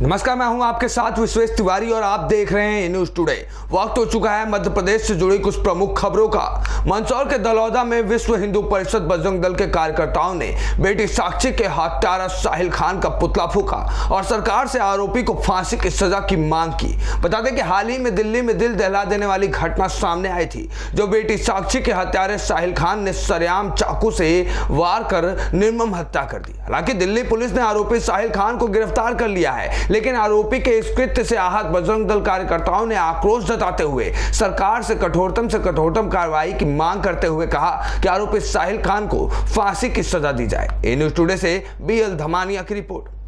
नमस्कार, मैं हूं आपके साथ विश्वेश तिवारी और आप देख रहे हैं न्यूज टुडे। वक्त हो चुका है मध्य प्रदेश से जुड़ी कुछ प्रमुख खबरों का। मंदसौर के दलौदा में विश्व हिंदू परिषद बजरंग दल के कार्यकर्ताओं ने बेटी साक्षी के हत्यारा साहिल खान का पुतला फूंका और सरकार से आरोपी को फांसी की सजा की मांग की। बता दें कि हाल ही में दिल्ली में दिल दहला देने वाली घटना सामने आई थी, जो बेटी साक्षी के हत्यारे साहिल खान ने सरेआम चाकू से वार कर निर्मम हत्या कर दी। हालांकि दिल्ली पुलिस ने आरोपी साहिल खान को गिरफ्तार कर लिया है, लेकिन आरोपी के इस कृत्य से आहत बजरंग दल कार्यकर्ताओं ने आक्रोश जताते हुए सरकार से कठोरतम कार्रवाई की मांग करते हुए कहा कि आरोपी साहिल खान को फांसी की सजा दी जाए। न्यूज टुडे से बीएल धमानिया की रिपोर्ट।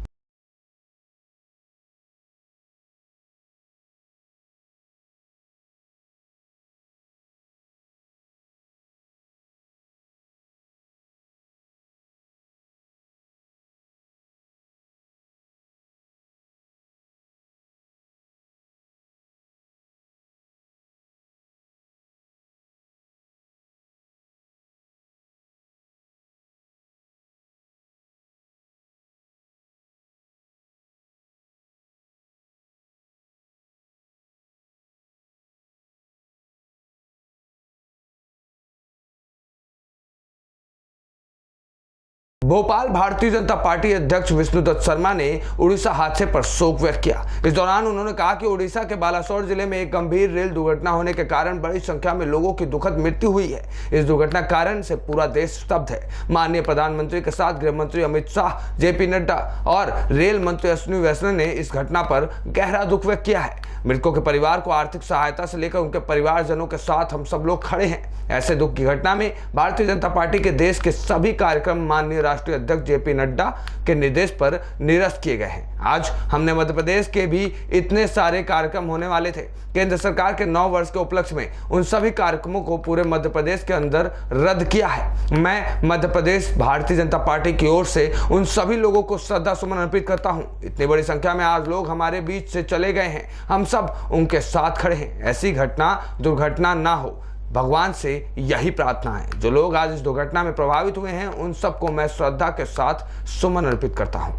भोपाल भारतीय जनता पार्टी अध्यक्ष विष्णुदत्त शर्मा ने उड़ीसा हादसे पर शोक व्यक्त किया। इस दौरान उन्होंने कहा कि उड़ीसा के बालासोर जिले में एक गंभीर रेल दुर्घटना होने के कारण बड़ी संख्या में लोगों की दुखद मृत्यु हुई है। इस दुर्घटना कारण से पूरा देश स्तब्ध है। माननीय प्रधानमंत्री के साथ गृह मंत्री अमित शाह, जेपी नड्डा और रेल मंत्री अश्विनी वैष्णव ने इस घटना पर गहरा दुख व्यक्त किया है। मृतकों के परिवार को आर्थिक सहायता से लेकर उनके परिवारजनों के साथ हम सब लोग खड़े हैं। ऐसे दुख की घटना में भारतीय जनता पार्टी के देश के सभी कार्यक्रम माननीय राष्ट्रीय अध्यक्ष जेपी नड्डा के निर्देश पर निरस्त किए गए हैं। आज हमने मध्य प्रदेश के भी इतने सारे कार्यक्रम होने वाले थे। केंद्र सरकार के 9 वर्ष के उपलक्ष्य में उन सभी कार्यक्रमों को पूरे मध्य प्रदेश के अंदर रद्द किया है। मैं मध्य प्रदेश भारतीय जनता पार्टी की ओर से उन सभी लोगों को श्रद्धा सुमन अर्पित करता हूं। इतनी बड़ी संख्या में आज लोग हमारे बीच से चले गए हैं, हम सब उनके साथ खड़े हैं। ऐसी घटना दुर्घटना ना हो, भगवान से यही प्रार्थना है। जो लोग आज इस दुर्घटना में प्रभावित हुए हैं, उन सबको मैं श्रद्धा के साथ सुमन अर्पित करता हूं।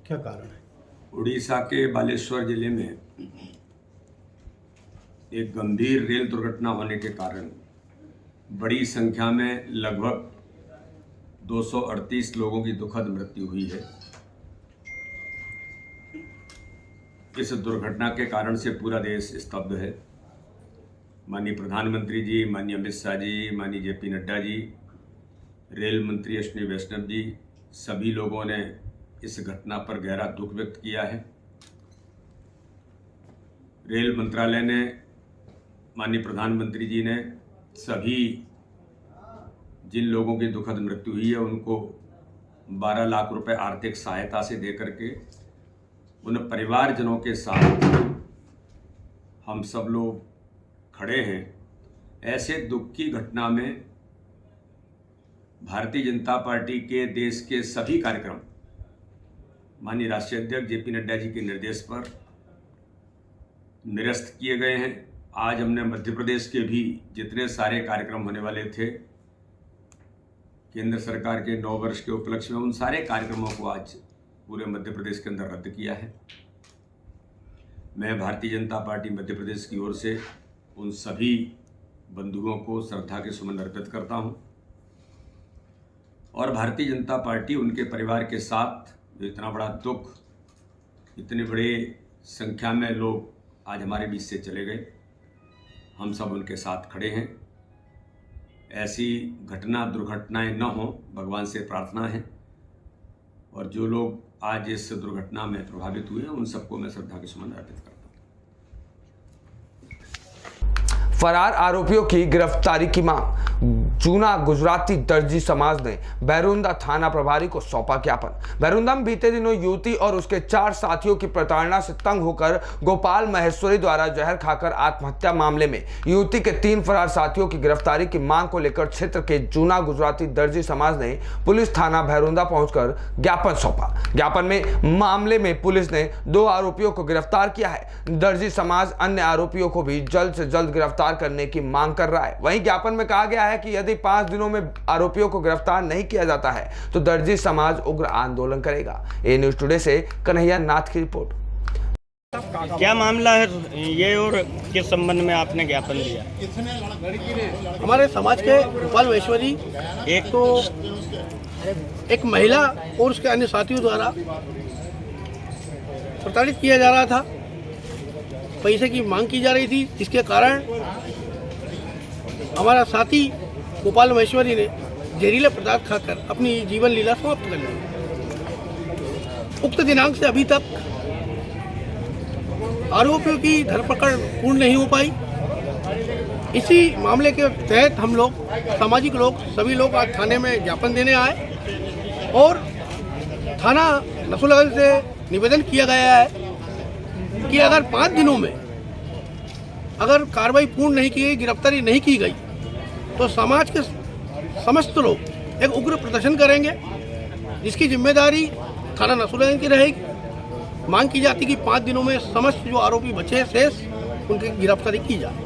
क्या कारण है? उड़ीसा के बालेश्वर जिले में एक गंभीर रेल दुर्घटना होने के कारण बड़ी संख्या में लगभग 238 लोगों की दुखद मृत्यु हुई है। इस दुर्घटना के कारण से पूरा देश स्तब्ध है। माननीय प्रधानमंत्री जी, माननीय अमित शाह जी, माननीय जेपी नड्डा जी, रेल मंत्री अश्विनी वैष्णव जी, सभी लोगों ने इस घटना पर गहरा दुख व्यक्त किया है। रेल मंत्रालय ने, माननीय प्रधानमंत्री जी ने सभी जिन लोगों की दुखद मृत्यु हुई है उनको 12 लाख रुपए आर्थिक सहायता से देकर के उन परिवारजनों के साथ हम सब लोग खड़े हैं। ऐसे दुख की घटना में भारतीय जनता पार्टी के देश के सभी कार्यक्रम माननीय राष्ट्रीय अध्यक्ष जेपी नड्डा जी के निर्देश पर निरस्त किए गए हैं। आज हमने मध्य प्रदेश के भी जितने सारे कार्यक्रम होने वाले थे केंद्र सरकार के 9 वर्ष के उपलक्ष्य में, उन सारे कार्यक्रमों को आज पूरे मध्य प्रदेश के अंदर रद्द किया है। मैं भारतीय जनता पार्टी मध्य प्रदेश की ओर से उन सभी बंधुओं को श्रद्धा के सुमन अर्पित करता हूं और भारतीय जनता पार्टी उनके परिवार के साथ जो इतना बड़ा दुख, इतनी बड़ी संख्या में लोग आज हमारे बीच से चले गए, हम सब उनके साथ खड़े हैं। ऐसी दुर्घटनाएं न हो, भगवान से प्रार्थना है। और जो लोग आज इस दुर्घटना में प्रभावित हुए हैं उन सबको मैं श्रद्धा के सुमन अर्पित करता हूं। फरार आरोपियों की गिरफ्तारी की मांग। जूना गुजराती दर्जी समाज ने बैरुंदा थाना प्रभारी को सौंपा ज्ञापन। बैरुंदा में बीते दिनों युवती और उसके 4 साथियों की प्रताड़ना से तंग होकर गोपाल महेश्वरी द्वारा जहर खाकर आत्महत्या मामले में युवती के 3 फरार साथियों की गिरफ्तारी की मांग को लेकर क्षेत्र के जूना गुजराती दर्जी समाज ने पुलिस थाना बैरुंदा पहुंचकर ज्ञापन सौंपा। ज्ञापन में मामले में पुलिस ने 2 आरोपियों को गिरफ्तार किया है। दर्जी समाज अन्य आरोपियों को भी जल्द से जल्द गिरफ्तार गिरफ्तार करने की मांग कर रहा है। वहीं ज्ञापन में कहा गया है कि यदि 5 दिनों में आरोपियों को गिरफ्तार नहीं किया जाता है तो दर्जी समाज उग्र आंदोलन करेगा। ए न्यूज़ टुडे से कन्हैया नाथ की रिपोर्ट। क्या मामला है ये और किस संबंध में आपने ज्ञापन दिया? हमारे समाज के गोपाल महेश्वरी एक महिला और उसके अन्य साथियों द्वारा प्रताड़ित किया जा रहा था, पैसे की मांग की जा रही थी, जिसके कारण हमारा साथी गोपाल महेश्वरी ने जहरीले पदार्थ खाकर अपनी जीवन लीला समाप्त कर ली। उक्त दिनांक से अभी तक आरोपियों की धरपकड़ पूर्ण नहीं हो पाई। इसी मामले के तहत हम लोग सामाजिक लोग सभी लोग आज थाने में ज्ञापन देने आए और थाना नसरुल्लागंज से निवेदन किया गया है कि अगर 5 दिनों में अगर कार्रवाई पूर्ण नहीं की गई, गिरफ्तारी नहीं की गई तो समाज के समस्त लोग एक उग्र प्रदर्शन करेंगे, जिसकी जिम्मेदारी थाना नसरुल्लागंज की रहेगी। मांग की जाती कि 5 दिनों में समस्त जो आरोपी बचे शेष उनकी गिरफ्तारी की जाए।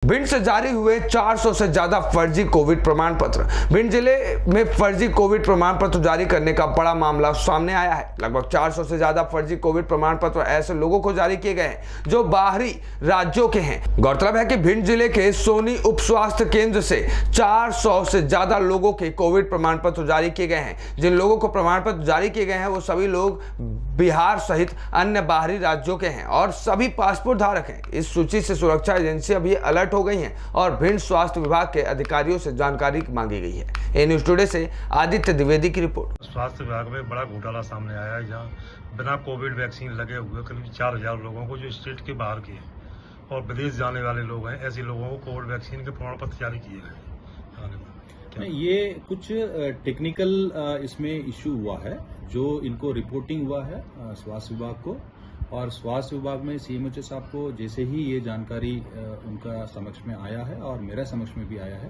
भिंड से जारी हुए 400 से ज्यादा फर्जी कोविड प्रमाण पत्र। भिंड जिले में फर्जी कोविड प्रमाण पत्र जारी करने का बड़ा मामला सामने आया है। लगभग 400 से ज्यादा फर्जी कोविड प्रमाण पत्र ऐसे लोगों को जारी किए गए हैं जो बाहरी राज्यों के हैं। गौरतलब है कि भिंड जिले के सोनी उप स्वास्थ्य केंद्र से 400 से ज्यादा लोगों के कोविड प्रमाण पत्र जारी किए गए हैं। जिन लोगों को प्रमाण पत्र जारी किए गए हैं वो सभी लोग बिहार सहित अन्य बाहरी राज्यों के हैं और सभी पासपोर्ट धारक हैं। इस सूची से सुरक्षा एजेंसियां भी अलर्ट हो गई हैं और भिंड स्वास्थ्य विभाग के अधिकारियों से जानकारी मांगी गई है। ए न्यूज़ टुडे से आदित्य द्विवेदी की रिपोर्ट। स्वास्थ्य विभाग में बड़ा घोटाला सामने आया है, जहां बिना कोविड वैक्सीन लगे हुए करीब 4000 लोगों को जो स्टेट के बाहर के और विदेश जाने वाले लोग हैं, ऐसे लोगों को कोविड वैक्सीन के प्रमाण पत्र जारी किए गए। ये कुछ टेक्निकल इसमें इश्यू हुआ है, जो इनको रिपोर्टिंग हुआ है स्वास्थ्य विभाग को, और स्वास्थ्य विभाग में सीएमएचओ साहब को जैसे ही ये जानकारी उनका समक्ष में आया है और मेरे समक्ष में भी आया है,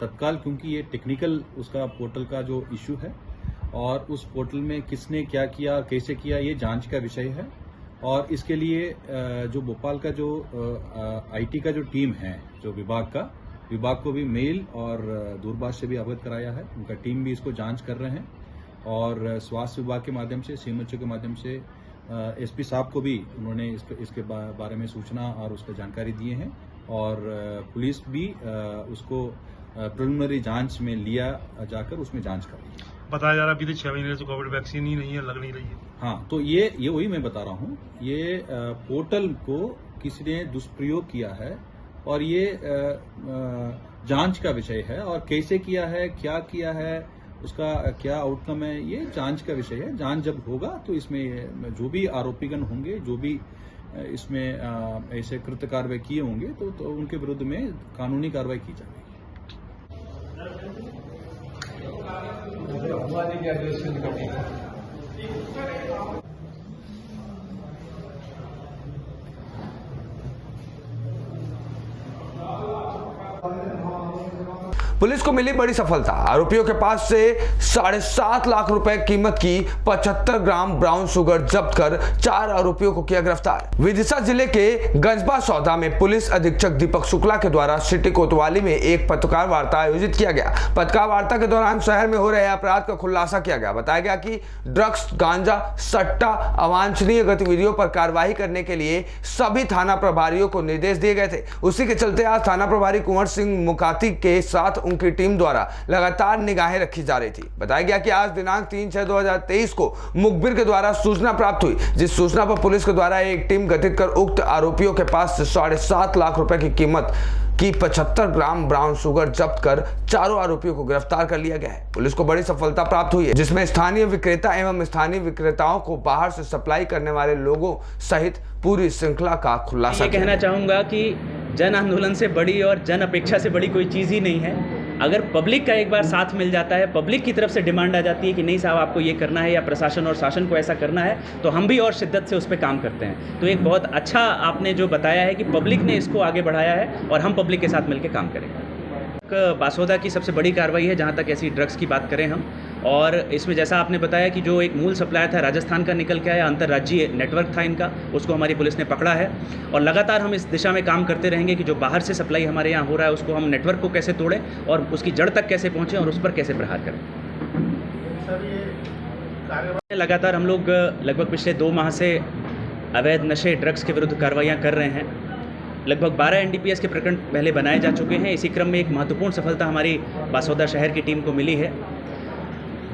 तत्काल, क्योंकि ये टेक्निकल उसका पोर्टल का जो इश्यू है और उस पोर्टल में किसने क्या किया कैसे किया ये जांच का विषय है। और इसके लिए जो भोपाल का जो आईटी का जो टीम है, जो विभाग को भी मेल और दूरभाष से भी अवगत कराया है। उनका टीम भी इसको जांच कर रहे हैं और स्वास्थ्य विभाग के माध्यम से सीएमएचओ के माध्यम से एसपी साहब को भी उन्होंने इसके बारे में सूचना और उसका जानकारी दिए हैं और पुलिस भी उसको प्रिलिमिनरी जांच में लिया जाकर उसमें जांच कर रही है। बताया जा रहा है बीते 6 महीने से कोविड वैक्सीन ही नहीं है, लग नहीं रही है। हाँ, तो ये वही मैं बता रहा हूँ, ये पोर्टल को किसी ने दुष्प्रयोग किया है और ये जांच का विषय है और कैसे किया है, क्या किया है, उसका क्या आउटकम है, ये जांच का विषय है। जांच जब होगा तो इसमें जो भी आरोपीगण होंगे, जो भी इसमें ऐसे कृत्य कार्रवाई किए होंगे तो उनके विरुद्ध में कानूनी कार्रवाई की जाएगी। पुलिस को मिली बड़ी सफलता। आरोपियों के पास से 7.5 लाख रुपए कीमत की 75 ग्राम ब्राउन शुगर जब्त कर 4 आरोपियों को किया गिरफ्तार। विदिशा जिले के गंजबा सौदा में पुलिस अधीक्षक दीपक शुक्ला के द्वारा सिटी कोतवाली में एक पत्रकार वार्ता आयोजित किया गया। पत्रकार वार्ता के दौरान शहर में हो रहे अपराध का खुलासा किया गया। बताया गया कि ड्रग्स, गांजा, सट्टा, अवांछनीय गतिविधियों पर कार्रवाई करने के लिए सभी थाना प्रभारियों को निर्देश दिए गए थे। उसी के चलते आज थाना प्रभारी कुंवर सिंह मुकाती के साथ उनकी टीम द्वारा लगातार निगाहें रखी जा रही थी। बताया गया कि आज दिनांक 3/6/2023 को मुखबिर के द्वारा सूचना प्राप्त हुई, जिस सूचना पर पुलिस के द्वारा एक टीम गठित कर उक्त आरोपियों के पास से 7.5 लाख रुपए की कीमत की 75 ग्राम ब्राउन शुगर जब्त कर चारों आरोपियों को गिरफ्तार कर लिया गया है। पुलिस को बड़ी सफलता प्राप्त हुई है, जिसमें स्थानीय विक्रेता एवं स्थानीय विक्रेताओं को बाहर से सप्लाई करने वाले लोगों सहित पूरी श्रृंखला का खुलासा। ये कहना चाहूँगा कि जन आंदोलन से बड़ी और जन अपेक्षा से बड़ी कोई चीज़ ही नहीं है। अगर पब्लिक का एक बार साथ मिल जाता है, पब्लिक की तरफ से डिमांड आ जाती है कि नहीं साहब आपको ये करना है या प्रशासन और शासन को ऐसा करना है, तो हम भी और शिद्दत से उस पर काम करते हैं। तो एक बहुत अच्छा आपने जो बताया है कि पब्लिक ने इसको आगे बढ़ाया है और हम पब्लिक के साथ मिलकर काम करेंगे। बासोदा की सबसे बड़ी कार्रवाई है जहां तक ऐसी ड्रग्स की बात करें हम। और इसमें जैसा आपने बताया कि जो एक मूल सप्लायर था राजस्थान का निकल के आया, अंतर्राज्यीय नेटवर्क था इनका, उसको हमारी पुलिस ने पकड़ा है। और लगातार हम इस दिशा में काम करते रहेंगे कि जो बाहर से सप्लाई हमारे यहाँ हो रहा है उसको हम नेटवर्क को कैसे तोड़ें और उसकी जड़ तक कैसे पहुँचें और उस पर कैसे प्रहार करें। लगातार हम लोग लगभग पिछले 2 माह से अवैध नशे ड्रग्स के विरुद्ध कार्रवाइयाँ कर रहे हैं। लगभग 12 NDPS के प्रकरण पहले बनाए जा चुके हैं। इसी क्रम में एक महत्वपूर्ण सफलता हमारी बासोदा शहर की टीम को मिली है।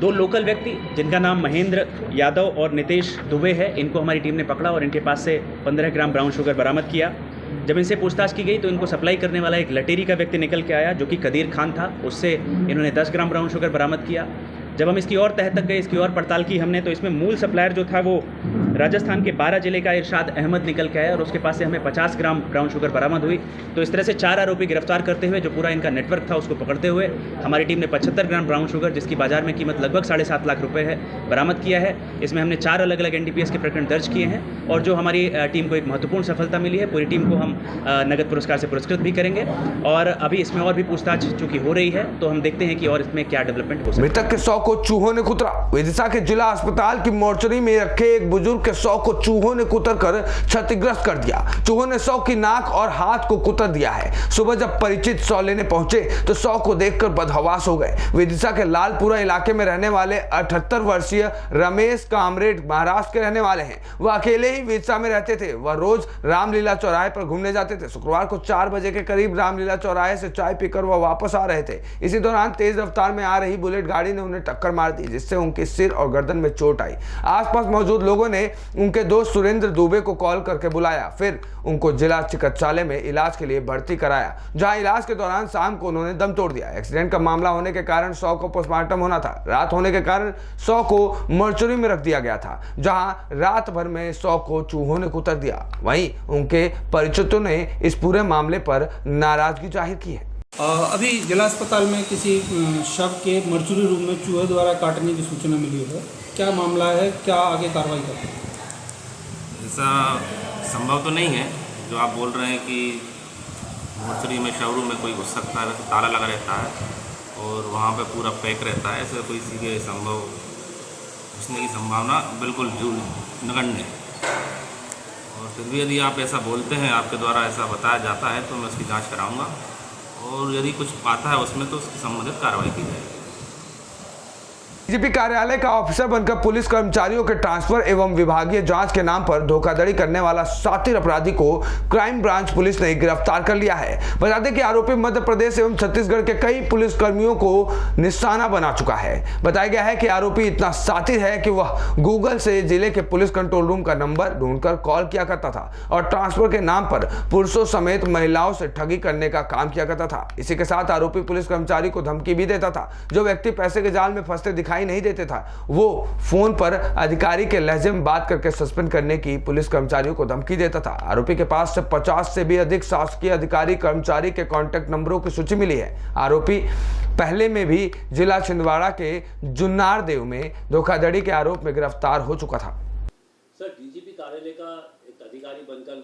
2 लोकल व्यक्ति जिनका नाम महेंद्र यादव और नितेश दुबे है, इनको हमारी टीम ने पकड़ा और इनके पास से 15 ग्राम ब्राउन शुगर बरामद किया। जब इनसे पूछताछ की गई तो इनको सप्लाई करने वाला एक लटेरी का व्यक्ति निकल के आया जो कि कदीर खान था। उससे इन्होंने 10 ग्राम ब्राउन शुगर बरामद किया। जब हम इसकी और तह तक गए, इसकी और पड़ताल की हमने, तो इसमें मूल सप्लायर जो था वो राजस्थान के 12 जिले का इरशाद अहमद निकल के आया और उसके पास से हमें 50 ग्राम ब्राउन शुगर बरामद हुई। तो इस तरह से 4 आरोपी गिरफ्तार करते हुए जो पूरा इनका नेटवर्क था उसको पकड़ते हुए हमारी टीम ने 75 ग्राम ब्राउन शुगर, जिसकी बाजार में कीमत लगभग 7.5 लाख रुपये है, बरामद किया है। इसमें हमने 4 अलग अलग NDPS के प्रकरण दर्ज किए हैं और जो हमारी टीम को एक महत्वपूर्ण सफलता मिली है, पूरी टीम को हम नगद पुरस्कार से पुरस्कृत भी करेंगे। और अभी इसमें और भी पूछताछ चूँकि हो रही है तो हम देखते हैं कि और इसमें क्या डेवलपमेंट हो सकता है। मृतक के 100 को चूहों ने कुतरा। विदिशा के जिला अस्पताल की मोर्चरी में रखे एक बुजुर्ग के 100 को चूहों ने कुतर कर क्षतिग्रस्त कर दिया। चूहों ने 100 की नाक और हाथ को कुतर दिया है। सुबह जब परिचित 100 लेने पहुंचे तो 100 को देखकर बदहवास हो गए। विदिशा के लालपुरा इलाके में रहने वाले 78 वर्षीय रमेश कामरेड महाराष्ट्र के रहने वाले हैं। वह अकेले ही विदिशा में रहते थे। वह रोज रामलीला चौराहे पर घूमने जाते थे। शुक्रवार को 4 बजे के करीब रामलीला चौराहे से चाय पीकर वह वापस आ रहे थे। इसी दौरान तेज रफ्तार में आ रही बुलेट गाड़ी ने उन्हें टक्कर मार दी, जिससे उनके सिर और गर्दन में चोट आई। आसपास मौजूद लोगों ने उनके दोस्त सुरेंद्र दुबे को कॉल करके बुलाया, फिर उनको जिला चिकित्सालय में इलाज के लिए भर्ती कराया, जहां इलाज के दौरान शाम को उन्होंने दम तोड़ दिया। एक्सीडेंट का मामला होने के कारण 100 को पोस्टमार्टम होना था। रात होने के कारण 100 को मोर्चरी में रख दिया गया था, जहां रात भर में 100 को चूहों ने कुतर दिया। वहीं उनके परिचितों ने इस पूरे मामले पर नाराजगी जाहिर की है। अभी जिला अस्पताल में किसी शव के मर्चुरी रूम में चूहे द्वारा काटने की सूचना मिली है। क्या मामला है, क्या आगे कार्रवाई करते हैं? ऐसा संभव तो नहीं है जो आप बोल रहे हैं कि मर्चुरी में शवरूम में कोई घुस सकता है, ताला लगा रहता है और वहाँ पे पूरा पैक रहता है। ऐसे कोई सीधे संभव घुसने की संभावना बिल्कुल नगण्य है। और फिर भी यदि आप ऐसा बोलते हैं, आपके द्वारा ऐसा बताया जाता है, तो मैं उसकी जांच कराऊंगा और यदि कुछ पाता है उसमें तो उसकी संबंधित कार्रवाई की जाएगी। डीजीपी कार्यालय का ऑफिसर बनकर पुलिस कर्मचारियों के ट्रांसफर एवं विभागीय जांच के नाम पर धोखाधड़ी करने वाला शातिर अपराधी को क्राइम ब्रांच पुलिस ने गिरफ्तार कर लिया है। बता दें कि आरोपी मध्य प्रदेश एवं छत्तीसगढ़ के कई पुलिस कर्मियों को निशाना बना चुका है। बताया गया है कि आरोपी इतना शातिर है कि वह गूगल से जिले के पुलिस कंट्रोल रूम का नंबर ढूंढकर कॉल किया करता था और ट्रांसफर के नाम पर पुरुषों समेत महिलाओं से ठगी करने का काम किया करता था। इसी के साथ आरोपी पुलिस कर्मचारी को धमकी भी देता था। जो व्यक्ति पैसे के जाल में फंसते दिखाई नहीं देते था, वो फोन पर अधिकारी के लहजे में बात करके सस्पेंड करने की पुलिस कर्मचारियों को धमकी देता था। आरोपी के पास से 50 से भी अधिक शासकीय अधिकारी कर्मचारी के कॉन्टैक्ट नंबरों की सूची मिली है। आरोपी पहले में भी जिला छिंदवाड़ा के जुन्नार देव में धोखाधड़ी के आरोप में गिरफ्तार हो चुका था। सर, डीजीपी कार्यालय का एक अधिकारी बनकर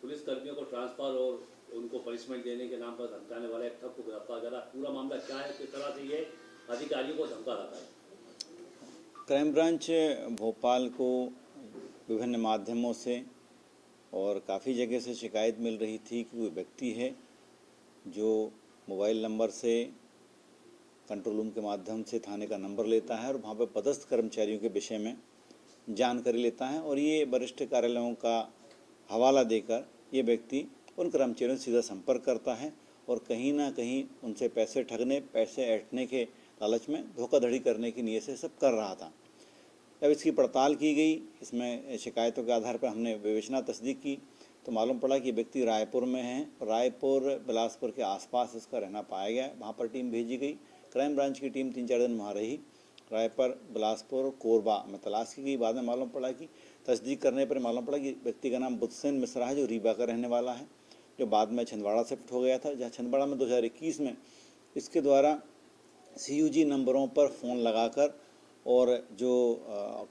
पुलिस कर्मियों को ट्रांसफर और उनको पनिशमेंट देने के नाम पर धमकाने वाला एक ठग को गिरफ्तार करा। पूरा मामला क्या है, किस तरह से ये अधिकारियों को धमका रहा है? क्राइम ब्रांच भोपाल को विभिन्न माध्यमों से और काफ़ी जगह से शिकायत मिल रही थी कि कोई व्यक्ति है जो मोबाइल नंबर से कंट्रोल रूम के माध्यम से थाने का नंबर लेता है और वहाँ पर पदस्थ कर्मचारियों के विषय में जानकारी लेता है और ये वरिष्ठ कार्यालयों का हवाला देकर ये व्यक्ति उन कर्मचारियों से सीधा संपर्क करता है और कहीं ना कहीं उनसे पैसे ठगने, पैसे ऐंठने के लालच में धोखाधड़ी करने की नीयत से सब कर रहा था। जब इसकी पड़ताल की गई, इसमें शिकायतों के आधार पर हमने विवेचना तस्दीक की तो मालूम पड़ा कि व्यक्ति रायपुर में है। रायपुर बिलासपुर के आसपास इसका रहना पाया गया। वहाँ पर टीम भेजी गई। क्राइम ब्रांच की टीम 3-4 दिन वहाँ रही। रायपुर, बिलासपुर, कोरबा में तलाश की गई। बाद में मालूम पड़ा कि तस्दीक करने पर मालूम पड़ा कि व्यक्ति का नाम बुद्धसेन मिश्रा है, जो रीवा का रहने वाला है, जो बाद में छिंदवाड़ा शिफ्ट हो गया था। जहाँ छिंदवाड़ा में 2021 में इसके द्वारा CUG नंबरों पर फ़ोन लगाकर और जो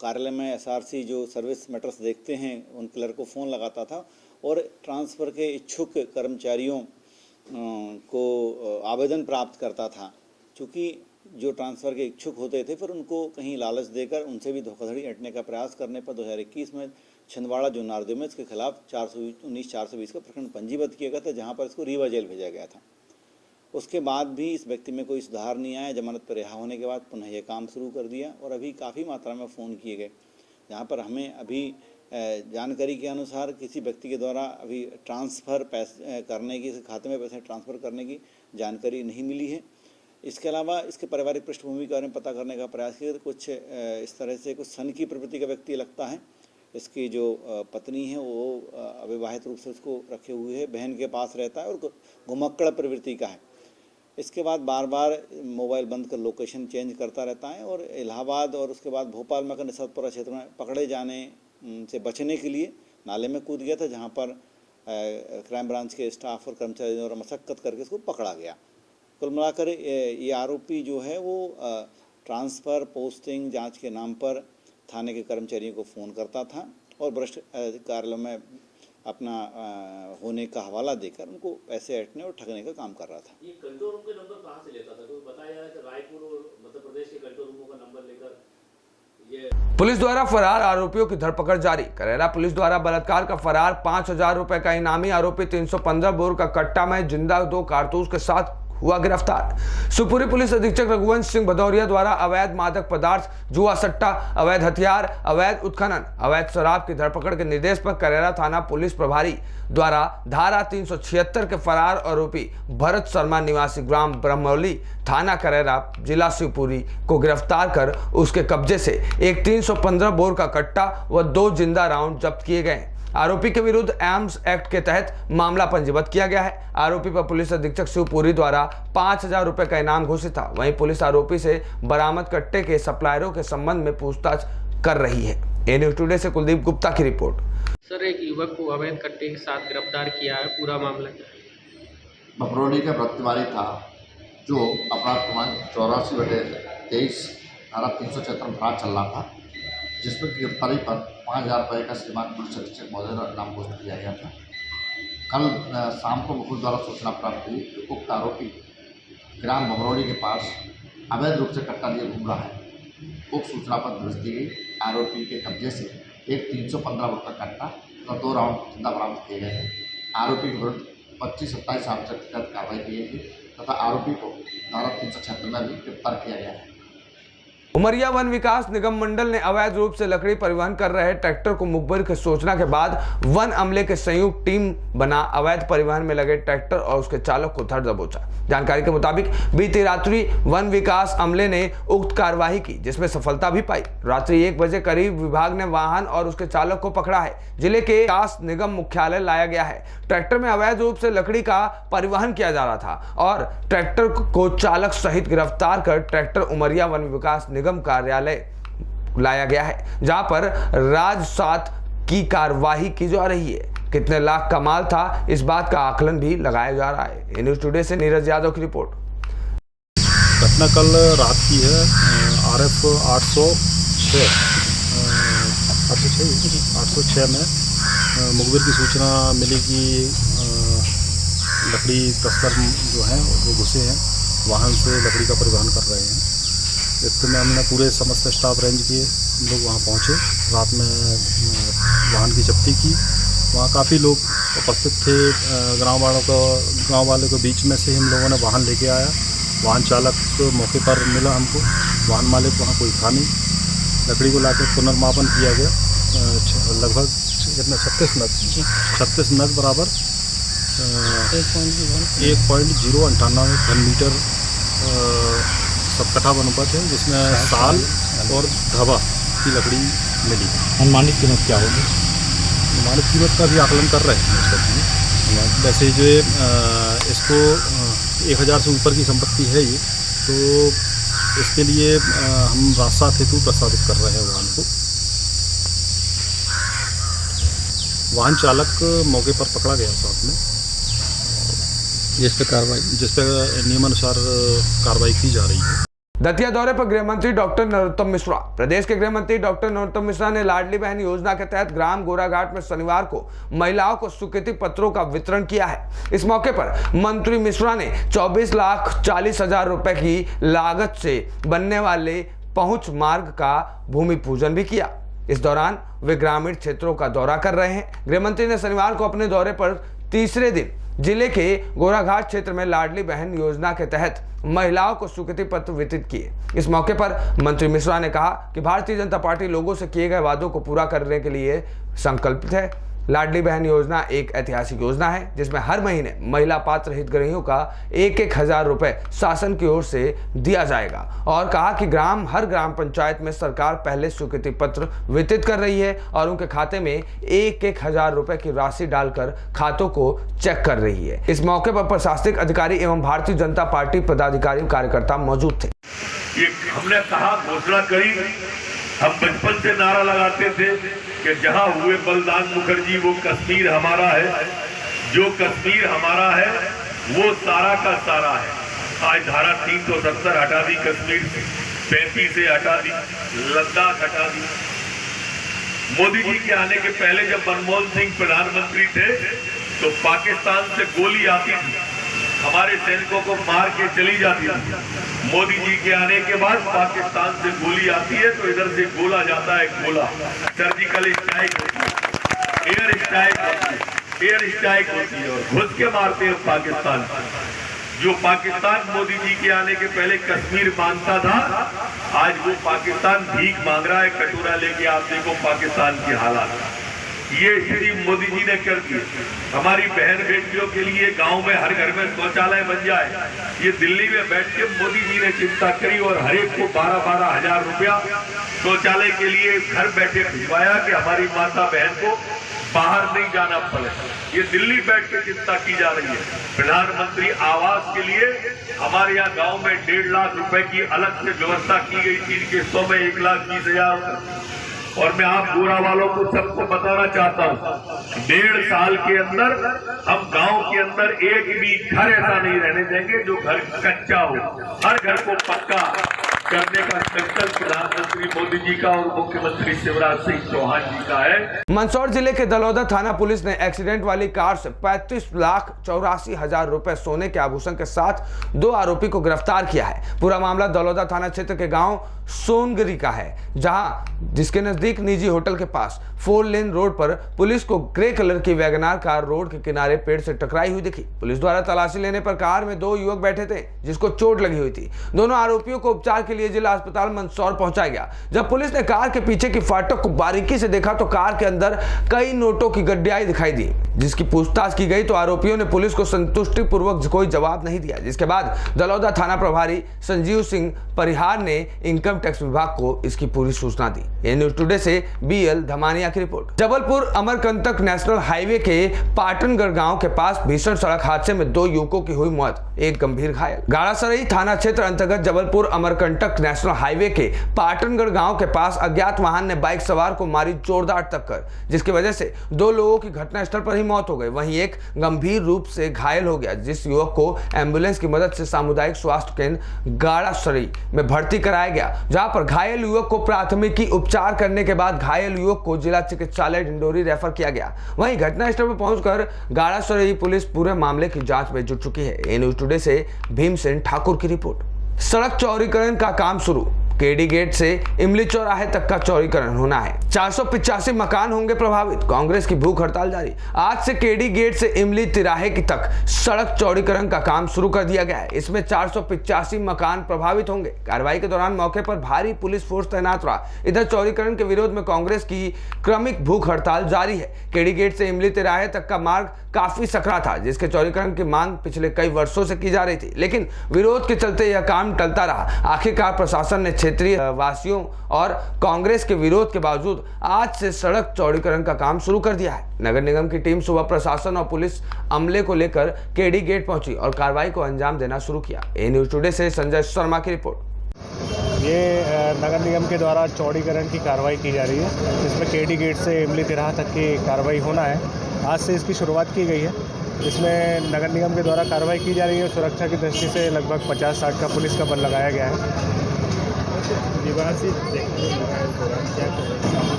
कार्यालय में SRC जो सर्विस मैटर्स देखते हैं उन क्लर्क को फ़ोन लगाता था और ट्रांसफ़र के इच्छुक कर्मचारियों को आवेदन प्राप्त करता था, चूँकि जो ट्रांसफ़र के इच्छुक होते थे फिर उनको कहीं लालच देकर उनसे भी धोखाधड़ी ऐंठने का प्रयास करने पर 2021 में छिंदवाड़ा जो नारदेव में इसके खिलाफ 419/420 का प्रकरण पंजीबद्ध किया गया था, जहां पर इसको रीवा जेल भेजा गया था। उसके बाद भी इस व्यक्ति में कोई सुधार नहीं आया। जमानत पर रिहा होने के बाद पुनः ये काम शुरू कर दिया और अभी काफ़ी मात्रा में फ़ोन किए गए, जहाँ पर हमें अभी जानकारी के अनुसार किसी व्यक्ति के द्वारा अभी ट्रांसफ़र पैसे करने की, खाते में पैसे ट्रांसफ़र करने की जानकारी नहीं मिली है। इसके अलावा इसके पारिवारिक पृष्ठभूमि के बारे में पता करने का प्रयास किया, कुछ इस तरह से कुछ सन की प्रवृत्ति का व्यक्ति लगता है। इसकी जो पत्नी है वो अविवाहित रूप से उसको रखे हुए है, बहन के पास रहता है और घुमक्कड़ प्रवृत्ति का है। इसके बाद बार बार मोबाइल बंद कर लोकेशन चेंज करता रहता है और इलाहाबाद और उसके बाद भोपाल में निसदपुरा क्षेत्र में पकड़े जाने से बचने के लिए नाले में कूद गया था, जहाँ पर क्राइम ब्रांच के स्टाफ और कर्मचारियों द्वारा मशक्कत करके इसको पकड़ा गया। कुल मिलाकर ये आरोपी जो है वो ट्रांसफ़र, पोस्टिंग, जांच के नाम पर थाने के कर्मचारियों को फ़ोन करता था और भ्रष्ट कार्यालयों में अपना होने का हवाला देकर उनको पैसे ऐंठने और ठगने का काम कर रहा था। ये कंट्रोल रूम के नंबर कहाँ से लेता था? तो बताया जा रहा है कि रायपुर और मध्य प्रदेश के कंट्रोल रूमों का नंबर लेकर ये। पुलिस द्वारा फरार आरोपियों की धरपकड़ जारी। करेरा पुलिस द्वारा बलात्कार का फरार 5,000 रुपए का इनामी आरोपी 315 बोर का कट्टा में जिंदा 2 कारतूस के साथ हुआ गिरफ्तार। शिवपुरी पुलिस अधीक्षक रघुवंश सिंह भदौरिया द्वारा अवैध मादक पदार्थ, जुआ सट्टा, अवैध हथियार, अवैध उत्खनन, अवैध शराब की धरपकड़ के निर्देश पर करेरा थाना पुलिस प्रभारी द्वारा धारा 376 के फरार आरोपी भरत शर्मा निवासी ग्राम ब्रह्मौली, थाना करेरा, जिला शिवपुरी को गिरफ्तार कर उसके कब्जे से एक 315 बोर का कट्टा व 2 जिंदा राउंड जब्त किए गए। आरोपी के विरुद्ध आर्म्स एक्ट के तहत मामला पंजीबद्ध किया गया है। आरोपी पर पुलिस अधीक्षक शिवपुरी द्वारा 5,000 रुपए का इनाम घोषित था। वहीं पुलिस आरोपी से बरामद कट्टे के सप्लायरों के संबंध में पूछताछ कर रही है। ए न्यूज़ टुडे से कुलदीप गुप्ता की रिपोर्ट। सर, एक युवक को अवैध कट्टे के साथ गिरफ्तार किया है, पूरा मामला बपरौली का प्रतिवादी था जो अपराध क्रमांक 84/23 धारा 376 अपराध चल रहा था, जिसमें गिरफ्तारी पर 5,000 रुपये का श्रीमान पुलिस अधीक्षक महोदय नाम घोषित किया गया था। कल शाम को मुकुल द्वारा सूचना प्राप्त हुई कि उक्त आरोपी ग्राम बमरौली के पास अवैध रूप से कट्टा लिए घूम रहा है। उक्त सूचना पर दर्ज की गई। आरोपी के कब्जे से एक 315 बोर का कट्टा और 2 राउंड जिंदा बरामद किए गए हैं। आरोपी के विरुद्ध 25-27 आर्म्स एक्ट के तहत कार्रवाई की गई तथा आरोपी को धारा 376 में भी गिरफ्तार किया गया है। उमरिया वन विकास निगम मंडल ने अवैध रूप से लकड़ी परिवहन कर रहे ट्रैक्टर को मुखबिर की सूचना के बाद वन अमले के संयुक्त टीम बना अवैध परिवहन में लगे ट्रैक्टर और उसके चालक को धर दबोचा। जानकारी के मुताबिक बीती रात्रि वन विकास अमले ने उक्त कार्यवाही की, जिसमें सफलता भी पाई। रात्रि 1 बजे करीब विभाग ने वाहन और उसके चालक को पकड़ा है। जिले के विकास निगम मुख्यालय लाया गया है। ट्रैक्टर में अवैध रूप से लकड़ी का परिवहन किया जा रहा था और ट्रैक्टर को चालक सहित गिरफ्तार कर ट्रैक्टर उमरिया वन विकास निगम कार्यालय लाया गया है, जहां पर राजसात की कार्यवाही की जा रही है। कितने लाख का माल था, इस बात का आकलन भी लगाया जा रहा है। न्यूज़ टुडे से नीरज यादव की रिपोर्ट। घटना कल रात की है। RF 806 में मुखबिर की सूचना मिली कि लकड़ी तस्कर जो हैं वो घुसे हैं, वाहन से लकड़ी का परिवहन कर रहे हैं। इतने में हमने पूरे समस्त स्टाफ रेंज के लोग वहाँ पहुँचे। रात में वाहन की जब्ती की। वहाँ काफ़ी लोग उपस्थित थे। गांव वाले को बीच में से हम लोगों ने वाहन लेके आया। वाहन चालक मौके पर मिला हमको, वाहन मालिक वहाँ कोई था नहीं। लकड़ी को लाकर पुनर्मापन किया गया। लगभग कितना 36 नग बराबर 1.098 घन मीटर सब कटा अनुपात है, जिसमें साल और धबा की लकड़ी मिली। अनुमानित कीमत क्या होगी? अनुमानित कीमत का भी आकलन कर रहे हैं। वैसे जो इसको 1,000 से ऊपर की संपत्ति है ये, तो इसके लिए हम राजसात हेतु प्रस्तावित कर रहे हैं वाहन को। वाहन चालक मौके पर पकड़ा गया साथ में, जिस पे नियमानुसार कार्रवाई की जा रही है। दतिया दौरे पर गृह मंत्री डॉक्टर नरोत्तम मिश्रा। प्रदेश के गृह मंत्री डॉक्टर नरोत्तम मिश्रा ने लाडली बहन योजना के तहत ग्राम गोराघाट में शनिवार को महिलाओं को स्वीकृति पत्रों का वितरण किया है। इस मौके पर मंत्री मिश्रा ने 24,40,000 रुपए की लागत से बनने वाले पहुंच मार्ग का भूमि पूजन भी किया। इस दौरान वे ग्रामीण क्षेत्रों का दौरा कर रहे हैं। गृह मंत्री ने शनिवार को अपने दौरे पर तीसरे दिन जिले के गोराघाट क्षेत्र में लाडली बहन योजना के तहत महिलाओं को स्वीकृति पत्र वितरित किए। इस मौके पर मंत्री मिश्रा ने कहा कि भारतीय जनता पार्टी लोगों से किए गए वादों को पूरा करने के लिए संकल्पित है। लाडली बहन योजना एक ऐतिहासिक योजना है जिसमें हर महीने महिला पात्र हितग्राहियों का 1,000 रुपए शासन की ओर से दिया जाएगा और कहा कि हर ग्राम पंचायत में सरकार पहले स्वीकृति पत्र वितरित कर रही है और उनके खाते में 1,000 रुपए की राशि डालकर खातों को चेक कर रही है। इस मौके पर प्रशासनिक अधिकारी एवं भारतीय जनता पार्टी पदाधिकारी कार्यकर्ता मौजूद थे। ये हमने कहा, घोषणा करी, हम बचपन से नारा लगाते थे कि जहां हुए बलिदान मुखर्जी वो कश्मीर हमारा है, जो कश्मीर हमारा है वो सारा का सारा है। आज धारा 370 हटा दी, कश्मीर 35 से हटा दी, लद्दाख हटा दी। मोदी जी के आने के पहले जब मनमोहन सिंह प्रधानमंत्री थे तो पाकिस्तान से गोली आती थी, हमारे सैनिकों को मार के चली जाती थी। मोदी जी के आने के बाद पाकिस्तान से गोली आती है तो इधर से गोला जाता है, गोला सर्जिकल स्ट्राइक होती है, एयर स्ट्राइक होती है और घुस के मारते हैं पाकिस्तान। जो पाकिस्तान मोदी जी के आने के पहले कश्मीर मांगता था, आज वो पाकिस्तान भीख मांग रहा है, कटोरा लेके। आप देखो पाकिस्तान के हालात, ये स्थिति मोदी जी ने कर दी। हमारी बहन बेटियों के लिए गांव में हर घर में शौचालय बन जाए, ये दिल्ली में बैठ के मोदी जी ने चिंता करी और हर एक को 12-12 हजार रुपया शौचालय के लिए घर बैठे भिजवाया कि हमारी माता बहन को बाहर नहीं जाना पड़े। ये दिल्ली बैठ के चिंता की जा रही है। प्रधानमंत्री आवास के लिए हमारे यहाँ गांव में 1.5 लाख रुपए की अलग से व्यवस्था की गई थी, इनके 100 में 1,20,000। और मैं आप गोरा वालों को सबको बताना चाहता हूँ, 1.5 साल के अंदर हम गांव के अंदर एक भी घर ऐसा नहीं रहने देंगे जो घर कच्चा हो। हर घर को पक्का करने का संकल्प प्रधानमंत्री मोदी जी का और मुख्यमंत्री शिवराज सिंह चौहान जी का है। मंदसौर जिले के दलौदा थाना पुलिस ने एक्सीडेंट वाली कार से 35,84,000 रुपए सोने के आभूषण के साथ 2 आरोपी को गिरफ्तार किया है। पूरा मामला दलौदा थाना क्षेत्र के गांव सोनगिरी का है, जिसके नजदीक निजी होटल के पास 4 लेन रोड पर पुलिस को ग्रे कलर की वैगनार कार रोड के किनारे पेड़ से टकराई हुई दिखी। पुलिस द्वारा तलाशी लेने पर कार में 2 युवक बैठे थे जिसको चोट लगी हुई थी। दोनों आरोपियों को उपचार के लिए जिला अस्पताल मंदसौर पहुंचाया गया। जब पुलिस ने कार के पीछे की फाटक को बारीकी से देखा तो कार के अंदर कई नोटों की गड्डियां दिखाई दी। जिसकी पूछताछ की गई तो आरोपियों ने पुलिस को संतुष्टि पूर्वक कोई जवाब नहीं दिया, जिसके बाद दलौदा थाना प्रभारी संजीव सिंह परिहार ने इनकम टैक्स विभाग को इसकी पूरी सूचना दी। ये न्यूज टुडे से BL धमानिया की report. Jabalpur Amarkantak national highway के पाटनगढ़ गांव के पास भीषण सड़क हादसे में 2 युवकों की हुई मौत, एक गंभीर घायल। गाड़ासरई थाना क्षेत्र अंतर्गत जबलपुर अमरकंटक नेशनल हाईवे के पाटनगढ़ गांव के पास अज्ञात वाहन ने बाइक सवार को मारी जोरदार टक्कर, जिसकी वजह से 2 लोगों की घटनास्थल पर ही मौत हो गई। वहीं एक गंभीर रूप से घायल हो गया, जिस युवक को एम्बुलेंस की मदद से सामुदायिक स्वास्थ्य केंद्र गाड़ासरई में भर्ती कराया गया, जहां पर घायल युवक को प्राथमिकी उपचार करने के बाद घायल युवक को जिला चिकित्सालय डिंडोरी रेफर किया गया। वहीं घटनास्थल पर पहुंचकर गाड़ासरई पुलिस पूरे मामले की जांच में जुट चुकी है। ये न्यूज टुडे से भीमसेन ठाकुर की रिपोर्ट। सड़क चौड़ीकरण का काम शुरू, केडी गेट से इमली चौराहे तक का चौड़ीकरण होना है। 485 मकान होंगे प्रभावित, कांग्रेस की भूख हड़ताल जारी। आज से केडी गेट से इमली तिराहे की तक सड़क चौड़ीकरण का काम शुरू कर दिया गया है। इसमें 485 मकान प्रभावित होंगे। कार्रवाई के दौरान मौके पर भारी पुलिस फोर्स तैनात रहा। इधर चौड़ीकरण के विरोध में कांग्रेस की क्रमिक भूख हड़ताल जारी है। केडी गेट से इमली तिराहे तक का मार्ग काफी सकरा था, जिसके चौड़ीकरण की मांग पिछले कई वर्षों से की जा रही थी, लेकिन विरोध के चलते यह काम टलता रहा। आखिरकार प्रशासन ने क्षेत्रीय वासियों और कांग्रेस के विरोध के बावजूद आज से सड़क चौड़ीकरण का काम शुरू कर दिया है। नगर निगम की टीम सुबह प्रशासन और पुलिस अमले को लेकर केडी गेट पहुंची और कार्रवाई को अंजाम देना शुरू किया। ए न्यूज टुडे से संजय शर्मा की रिपोर्ट। ये नगर निगम के द्वारा चौड़ीकरण की कार्रवाई की जा रही है, जिसमें केडी गेट से इमली तिराहा तक की कार्रवाई होना है। आज से इसकी शुरुआत की गई है। इसमें नगर निगम के द्वारा कार्रवाई की जा रही है। सुरक्षा की दृष्टि से लगभग 50-60 का पुलिस का बल लगाया गया है। विवादित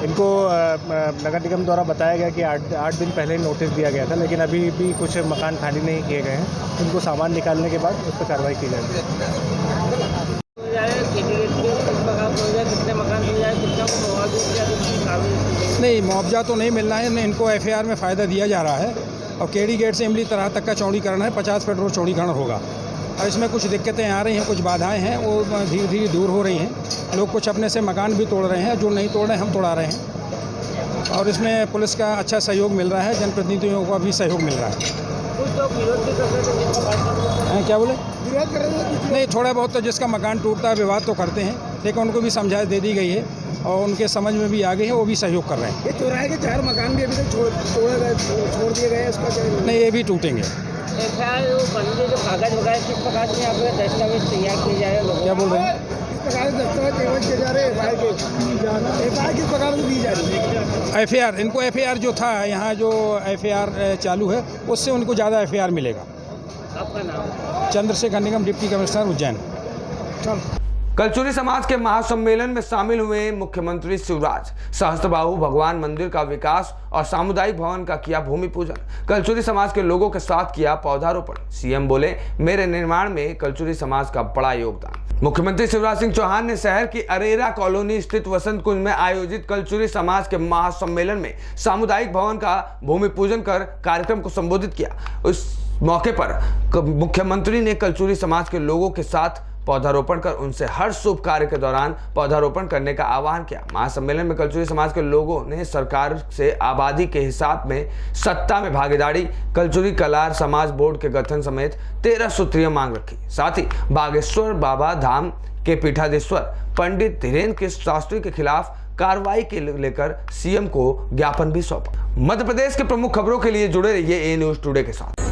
इनको नगर निगम द्वारा बताया गया कि 8 दिन पहले नोटिस दिया गया था, लेकिन अभी भी कुछ मकान खाली नहीं किए गए हैं। उनको सामान निकालने के बाद उस पर कार्रवाई की जाएगी। नहीं, मुआवजा तो नहीं मिलना है, इनको एफआईआर में फ़ायदा दिया जा रहा है और केडी गेट से इमली तरह तक का चौड़ीकरण है, 50 फीट रोड चौड़ीकरण होगा और इसमें कुछ दिक्कतें आ रही हैं, कुछ बाधाएं हैं, वो धीरे धीरे दूर हो रही हैं। लोग कुछ अपने से मकान भी तोड़ रहे हैं, जो नहीं तोड़ रहे हैं हम तोड़ा रहे हैं और इसमें पुलिस का अच्छा सहयोग मिल रहा है, जनप्रतिनिधियों का भी सहयोग मिल रहा है। क्या बोले? विरोध कर रहे हैं? नहीं, थोड़ा बहुत तो जिसका मकान टूटता है विवाद तो करते हैं, लेकिन उनको भी समझाइश दे दी गई है और उनके समझ में भी आ गई है, वो भी सहयोग कर रहे हैं। ये चौराहे के 4 मकान भी अभी तक छोड़ दिए गए हैं, इसका नहीं, ये भी टूटेंगे। जो कागज वगैरह किस प्रकार से यहाँ पे दस्तावेज तैयार किए जा रहे हैं? क्या बोल रहे हैं? किस प्रकार से दस्तावेज तैयार किए जा रहे हैं? एफआईआर किस प्रकार से दी जा रही है? एफआईआर, इनको एफआईआर जो था यहाँ जो एफआईआर चालू है उससे उनको ज़्यादा एफआईआर मिलेगा। आपका नाम? चंद्रशेखर निगम, डिप्टी कमिश्नर उज्जैन। कलचुरी समाज के महासम्मेलन में शामिल हुए मुख्यमंत्री शिवराज सहस्त्रबाहु भगवान मंदिर का विकास और सामुदायिक भवन का किया भूमि पूजन। कलचुरी समाज के लोगों के साथ किया पौधारोपण। सीएम बोले, मेरे निर्माण में कलचुरी समाज का बड़ा योगदान। मुख्यमंत्री शिवराज सिंह चौहान ने शहर की अरेरा कॉलोनी स्थित वसंत कुंज में आयोजित कलचुरी समाज के महासम्मेलन में सामुदायिक भवन का भूमि पूजन कर कार्यक्रम को संबोधित किया। उस मौके पर मुख्यमंत्री ने कलचुरी समाज के लोगों के साथ पौधारोपण कर उनसे हर शुभ कार्य के दौरान पौधारोपण करने का आह्वान किया। महासम्मेलन में कलचुरी समाज के लोगों ने सरकार से आबादी के हिसाब में सत्ता में भागीदारी, कलचुरी कलार समाज बोर्ड के गठन समेत 13 सूत्रीय मांग रखी। साथ ही बागेश्वर बाबा धाम के पीठाधीश्वर पंडित धीरेन्द्र कृष्ण शास्त्री के खिलाफ कार्रवाई के लेकर सीएम को ज्ञापन भी सौंपा। मध्य प्रदेश के प्रमुख खबरों के लिए जुड़े रहिए ए न्यूज़ टुडे के साथ।